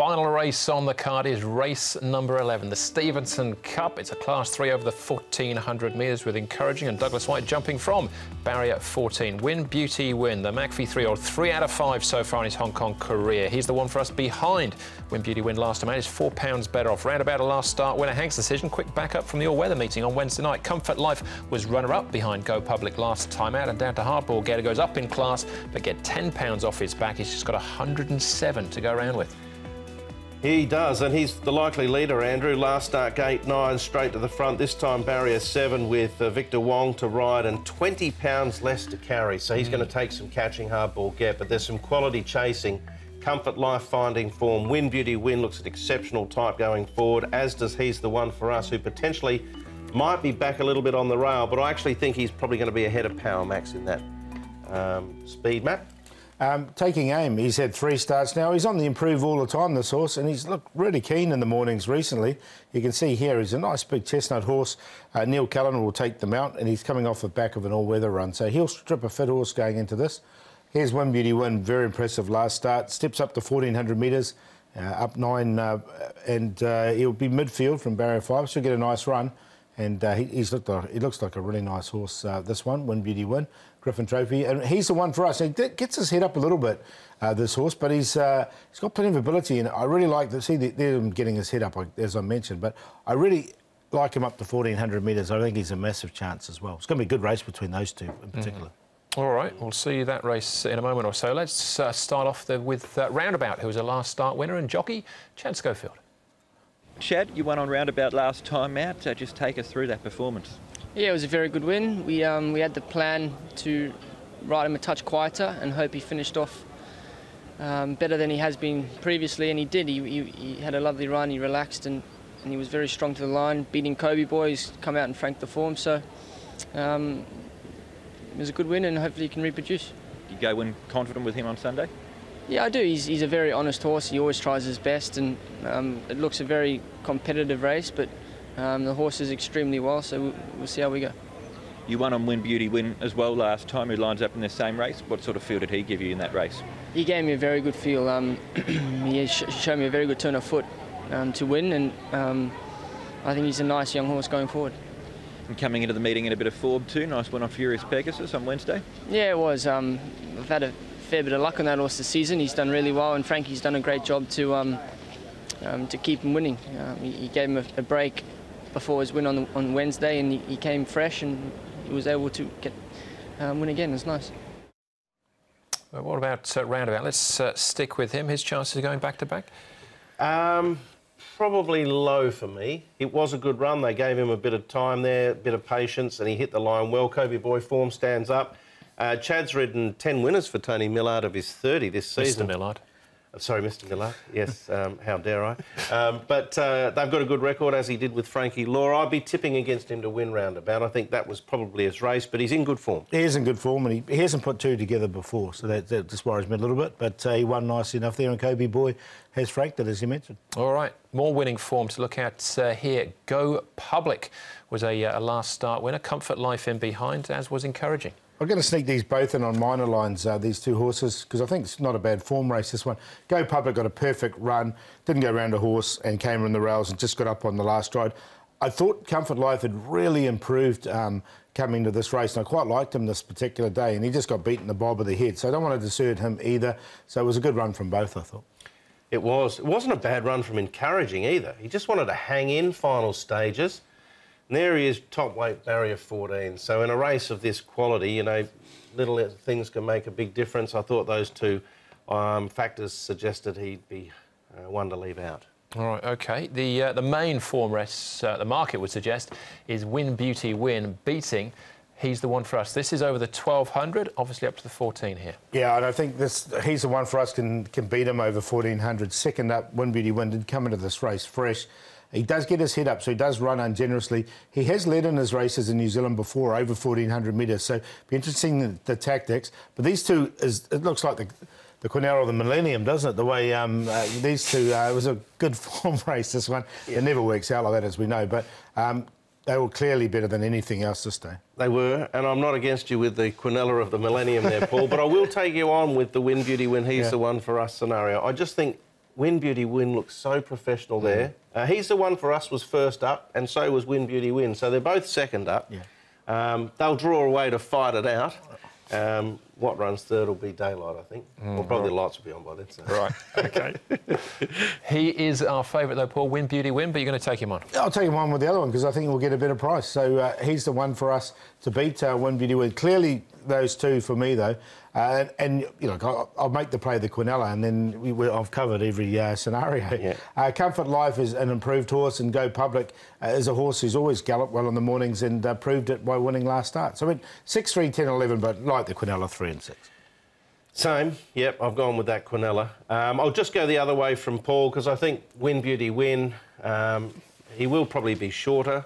final race on the card is race number 11, the Stevenson Cup. It's a Class 3 over the 1,400 metres with Encouraging and Douglas White jumping from barrier 14. Win Beauty Win, the McPhee 3-year-old, 3 out of 5 so far in his Hong Kong career. He's the one for us behind Win Beauty Win last time out. He's £4 better off. Roundabout a last start winner, Hank's Decision. Quick backup from the all-weather meeting on Wednesday night. Comfort Life was runner-up behind Go Public last time out, and down to Hardball Getter goes up in class but get £10 off his back. He's just got 107 to go around with. He does, and he's the likely leader, Andrew. Last start, gate 9, straight to the front. This time, barrier 7 with Victor Wong to ride and £20 less to carry. So he's going to take some catching, Hardball Get, but there's some quality chasing. Comfort Life finding form. Win Beauty Win looks at exceptional type going forward, as does He's the One for Us, who potentially might be back a little bit on the rail, but I actually think he's probably going to be ahead of Power Max in that speed map. Taking aim, he's had 3 starts now. He's on the improve all the time, this horse, and he's looked really keen in the mornings recently. You can see here he's a nice big chestnut horse. Neil Callan will take the mount, and he's coming off the back of an all-weather run, so he'll strip a fit horse going into this. Here's Win Beauty Win, very impressive last start. Steps up to 1,400 metres, up 9, and he'll be midfield from barrier 5, so he'll get a nice run. And he looks like a really nice horse, this one, Win Beauty Win, Griffin Trophy. And he's the one for us. He gets his head up a little bit, this horse, but he's got plenty of ability. And I really like to see him getting his head up, as I mentioned. But I really like him up to 1,400 metres. I think he's a massive chance as well. It's going to be a good race between those two in particular. All right, we'll see that race in a moment or so. Let's start off with Roundabout, who was a last start winner, and jockey Chad Schofield. Chad, you won on Roundabout last time out, so just take us through that performance. Yeah, it was a very good win. We had the plan to ride him a touch quieter and hope he finished off better than he has been previously, and he did. He had a lovely run, he relaxed, and he was very strong to the line, beating Kobe Boy. He's come out and franked the form, so it was a good win, and hopefully he can reproduce. You go in confident with him on Sunday? Yeah, I do. He's a very honest horse. He always tries his best, and it looks a very competitive race, but the horse is extremely well, so we'll see how we go. You won on Win Beauty Win as well last time, who lines up in the same race. What sort of feel did he give you in that race? He gave me a very good feel. He showed me a very good turn of foot to win, and I think he's a nice young horse going forward. And coming into the meeting in a bit of form too. Nice win on Furious Pegasus on Wednesday. Yeah, it was. I've had a fair bit of luck on that horse this season. He's done really well, and Frankie's done a great job to keep him winning. He gave him a break before his win on Wednesday, and he came fresh, and he was able to win again. It's nice. Well, what about Roundabout? Let's stick with him. His chances of going back-to-back? Probably low for me. It was a good run. They gave him a bit of time there, a bit of patience, and he hit the line well. Kobe Boy form stands up. Chad's ridden 10 winners for Tony Millard of his 30 this season. Mr Millard. Sorry, Mr Millard. Yes, how dare I. But they've got a good record, as he did with Frankie Law. I'd be tipping against him to win Roundabout. I think that was probably his race, but he's in good form. He is in good form, and he hasn't put 2 together before, so that just worries me a little bit. But he won nicely enough there, and Kobe Boy has franked it, as you mentioned. All right, more winning form to look at here. Go Public was a last start winner. Comfort Life in behind, as was Encouraging. I'm going to sneak these both in on minor lines, these 2 horses, because I think it's not a bad form race, this one. Go Public got a perfect run, didn't go around a horse and came in the rails and just got up on the last stride. I thought Comfort Life had really improved coming to this race, and I quite liked him this particular day, and he just got beaten the bob of the head, so I don't want to desert him either. So it was a good run from both, I thought. It was. It wasn't a bad run from Encouraging either. He just wanted to hang in final stages. And there he is, top weight, barrier 14. So in a race of this quality, you know, little things can make a big difference. I thought those 2 factors suggested he'd be one to leave out. All right, OK. The main form race the market would suggest is Win Beauty Win, beating He's the One for Us. This is over the 1,200, obviously up to the 14 here. Yeah, and I think He's the One for Us can beat him over 1,400. Second up, Win Beauty Win did come into this race fresh. He does get his head up, so he does run ungenerously. He has led in his races in New Zealand before, over 1,400 metres, so it'll be interesting the tactics. But these 2, it looks like the Quinella of the millennium, doesn't it? The way these 2, it was a good form race, this one. Yeah. It never works out like that, as we know, but they were clearly better than anything else this day. They were, and I'm not against you with the Quinella of the millennium there, Paul, but I will take you on with the Win Beauty Win, He's the One for Us scenario. I just think Win Beauty Win looks so professional there. He's the One for Us was first up, and so was Win Beauty Win. So they're both second up. Yeah. They'll draw away to fight it out. What runs third will be Daylight, I think. Or probably the lights will be on by then. So. Right, OK. He is our favourite, though, Paul, Win Beauty Win, but you're going to take him on. I'll take him on with the other one because I think we'll get a better price. So he's the one for us to beat Win Beauty Win. Clearly, those two for me, though. And you know, I'll make the play the Quinella, and then I've covered every scenario. Yeah. Comfort Life is an improved horse, and Go Public is a horse who's always galloped well in the mornings and proved it by winning last start. So I went 6, 3, 10, 11, but like the Quinella, 3 and 6. Same, yep, I've gone with that Quinella. I'll just go the other way from Paul because I think Win Beauty Win, he will probably be shorter,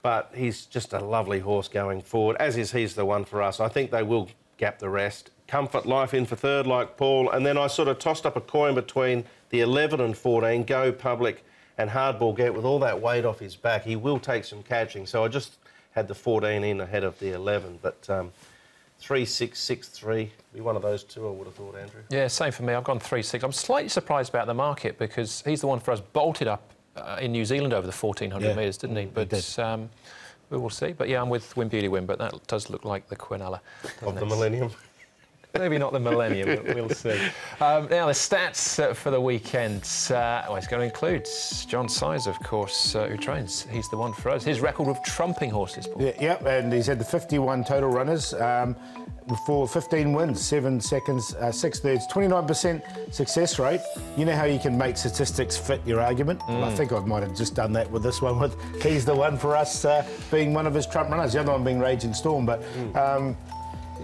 but he's just a lovely horse going forward, as is He's the One for Us. I think they will gap the rest. Comfort Life in for third, like Paul, and then I sort of tossed up a coin between the 11 and 14, Go Public and Hardball Get. With all that weight off his back, he will take some catching, so I just had the 14 in ahead of the 11, but 3, 6, 6, 3, be one of those two, I would have thought, Andrew. Yeah, same for me. I've gone 3, 6. I'm slightly surprised about the market because He's the One for Us bolted up in New Zealand over the 1,400 metres, didn't he? But we will see. But yeah, I'm with Win Beauty Win, but that does look like the Quinella. Of the millennium. Maybe not the millennium, but we'll see. Now, the stats for the weekend. Well, it's going to include John Size, of course, who trains He's the One for Us. His record with trumping horses, Paul. Yeah, and he's had the 51 total runners for 15 wins, 7 seconds, 6 thirds, 29% success rate. You know how you can make statistics fit your argument? Well, I think I might have just done that with this one, with He's the One for Us being one of his trump runners, the other one being Raging Storm, but...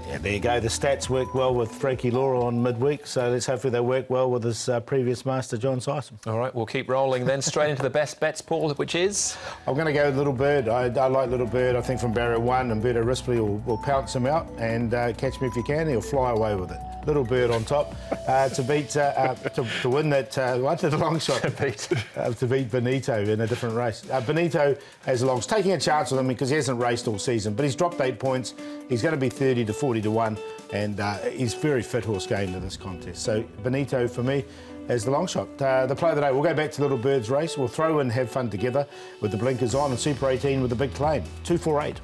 yeah, there you go. The stats worked well with Frankie Laura on midweek, so let's hopefully they work well with his previous master, John Sysom. All right, we'll keep rolling then. Straight into the best bets, Paul, which is? I'm going to go with Little Bird. I like Little Bird. I think from barrier 1, and Umberto Rispoli will pounce him out and catch me if he can. He'll fly away with it. Little Bird on top to beat to win that the long shot to beat Benito in a different race. Benito has a long taking a chance with him because he hasn't raced all season, but he's dropped 8 points. He's going to be 30 to 40 to 1, and he's very fit horse going to this contest. So Benito for me as the long shot. The play of the day, we'll go back to Little Bird's race. We'll throw in Have Fun Together with the blinkers on, and Super 18 with a big claim. 248.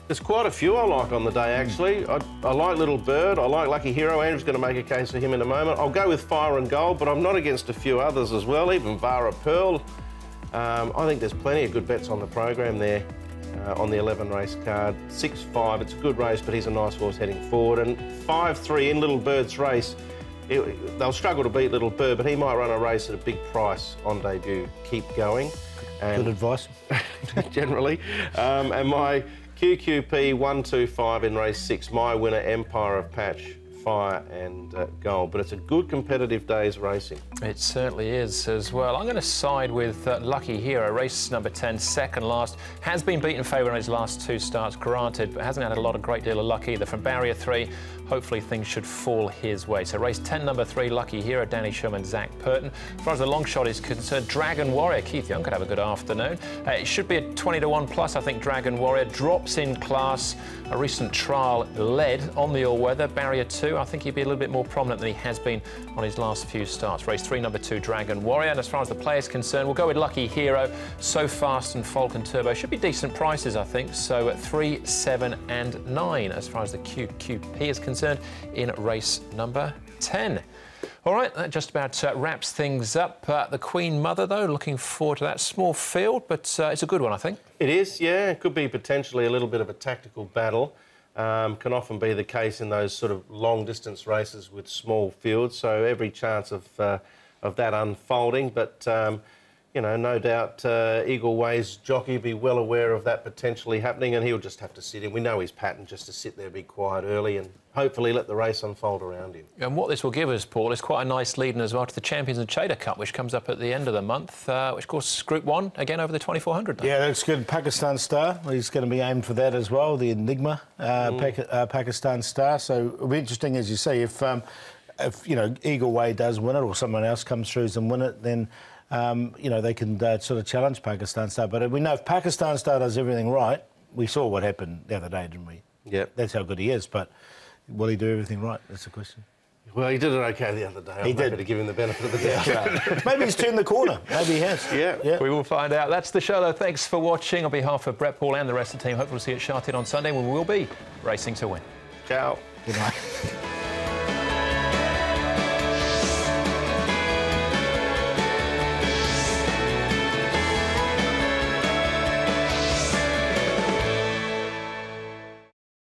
There's quite a few I like on the day, actually. I like Little Bird. I like Lucky Hero. Andrew's going to make a case for him in a moment. I'll go with Fire and Gold, but I'm not against a few others as well, even Vara Pearl. I think there's plenty of good bets on the program there on the 11 race card. 6-5, it's a good race, but he's a nice horse heading forward. And 5-3 in Little Bird's race. They'll struggle to beat Little Bird, but he might run a race at a big price on debut. Keep going. Good advice. Generally. And my QQP 125 in race 6, my winner, Empire of Patch, Fire and Gold. But it's a good competitive day's racing. It certainly is as well. I'm going to side with Lucky Hero, race number 10, second last. Has been beaten favourite in his last 2 starts, granted, but hasn't had a great deal of luck either. From barrier 3, hopefully things should fall his way. So race 10, number 3, Lucky Hero, Danny Sherman, Zach Purton. As far as the long shot is concerned, Dragon Warrior, Keith Young could have a good afternoon. It should be a 20 to 1 plus, I think. Dragon Warrior drops in class. A recent trial led on the all-weather. Barrier 2, I think he'd be a little bit more prominent than he has been on his last few starts. Race 3, number 2, Dragon Warrior. And as far as the play is concerned, we'll go with Lucky Hero, So Fast and Falcon Turbo. Should be decent prices, I think. So at 3, 7 and 9 as far as the QQP is concerned in race number 10. All right, that just about wraps things up. The Queen Mother, though, looking forward to that small field, but it's a good one, I think. It is, yeah. It could be potentially a little bit of a tactical battle. Can often be the case in those sort of long-distance races with small fields, so every chance of that unfolding. But, you know, no doubt Eagle Way's jockey will be well aware of that potentially happening, and he'll just have to sit in. We know his pattern, just to sit there, be quiet early, and hopefully let the race unfold around him. And what this will give us, Paul, is quite a nice lead-in as well to the Champions and Chater Cup, which comes up at the end of the month, which, of course, Group 1, again, over the 2,400. Though. Yeah, that's good. Pakistan Star, he's going to be aimed for that as well, the Enigma Pakistan Star. So it'll be interesting, as you say, if you know, Eagle Way does win it or someone else comes through and win it, then... you know, they can sort of challenge Pakistan Star. But we know if Pakistan Star does everything right, we saw what happened the other day, didn't we? Yep. That's how good he is, but will he do everything right? That's the question. Well, he did it okay the other day. I'm did. happy to give him the benefit of the doubt. Maybe he's turned the corner. Maybe he has. Yeah. We will find out. That's the show, though. Thanks for watching. On behalf of Brett, Paul and the rest of the team, hopefully we'll see you at Shartin on Sunday, where we will be racing to win. Ciao. Good night.